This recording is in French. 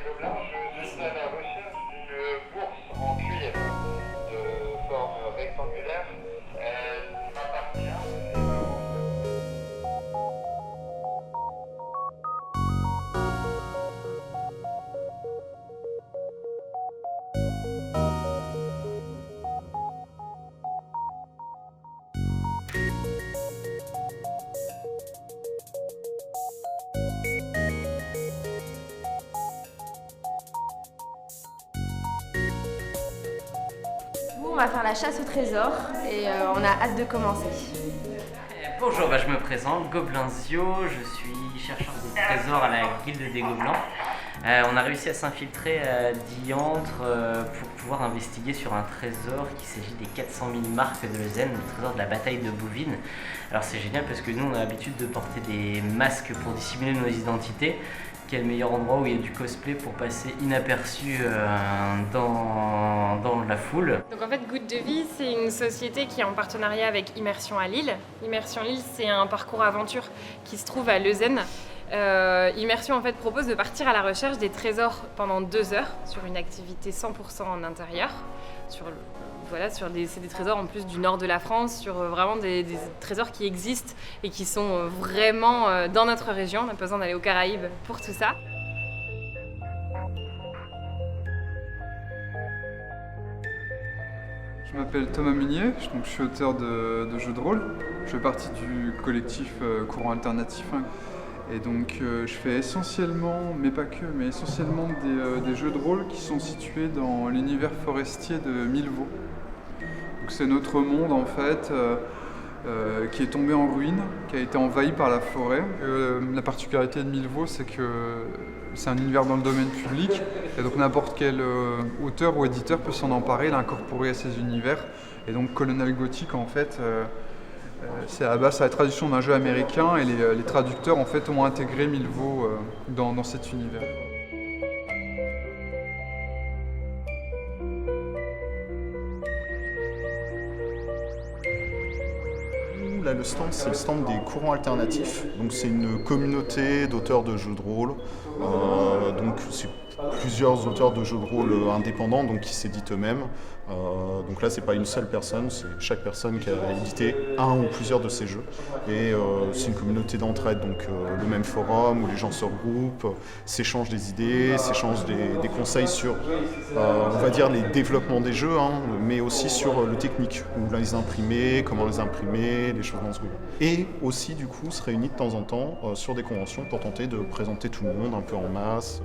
Gobelins, je suis à la recherche d'une bourse en cuivre de forme rectangulaire. Elle m'appartient. On va faire la chasse au trésor et on a hâte de commencer. Bonjour, je me présente, Gobelins-Zio, je suis chercheur de trésors à la Guilde des Gobelins. On a réussi à s'infiltrer à Diantre pour pouvoir investiguer sur un trésor qui s'agit des 400 000 marques de Leuzen, le trésor de la bataille de Bouvines. Alors c'est génial parce que nous on a l'habitude de porter des masques pour dissimuler nos identités. Quel meilleur endroit où il y a du cosplay pour passer inaperçu dans la foule. Donc en fait, Goutte de Vie, c'est une société qui est en partenariat avec Immersion à Lille. Immersion Lille, c'est un parcours aventure qui se trouve à Leuzen. Immersion en fait propose de partir à la recherche des trésors pendant 2 heures sur une activité 100% en intérieur. C'est des trésors en plus du nord de la France, sur vraiment des trésors qui existent et qui sont vraiment dans notre région. On n'a pas besoin d'aller aux Caraïbes pour tout ça. Je m'appelle Thomas Munier, je suis auteur de jeux de rôle. Je fais partie du collectif Courant Alternatif. Et donc je fais essentiellement, mais pas que, mais essentiellement des jeux de rôle qui sont situés dans l'univers forestier de Milvaux. Donc c'est notre monde en fait qui est tombé en ruine, qui a été envahi par la forêt. La particularité de Milvaux, c'est que c'est un univers dans le domaine public et donc n'importe quel auteur ou éditeur peut s'en emparer, l'incorporer à ses univers. Et donc Colonel Gothic en fait c'est à la base la traduction d'un jeu américain et les traducteurs en fait ont intégré Milvaux dans cet univers. Là, le stand, c'est le stand des courants alternatifs. Donc, c'est une communauté d'auteurs de jeux de rôle. Donc, c'est plusieurs auteurs de jeux de rôle indépendants donc, qui s'éditent eux-mêmes. Donc là, c'est pas une seule personne, c'est chaque personne qui a édité un ou plusieurs de ces jeux. Et c'est une communauté d'entraide, donc le même forum où les gens se regroupent, s'échangent des idées, s'échangent des conseils sur, on va dire, les développements des jeux, mais aussi sur le technique, où les imprimer, comment les imprimer, les choses dans ce goût. Et aussi, du coup, se réunit de temps en temps sur des conventions pour tenter de présenter tout le monde un peu en masse.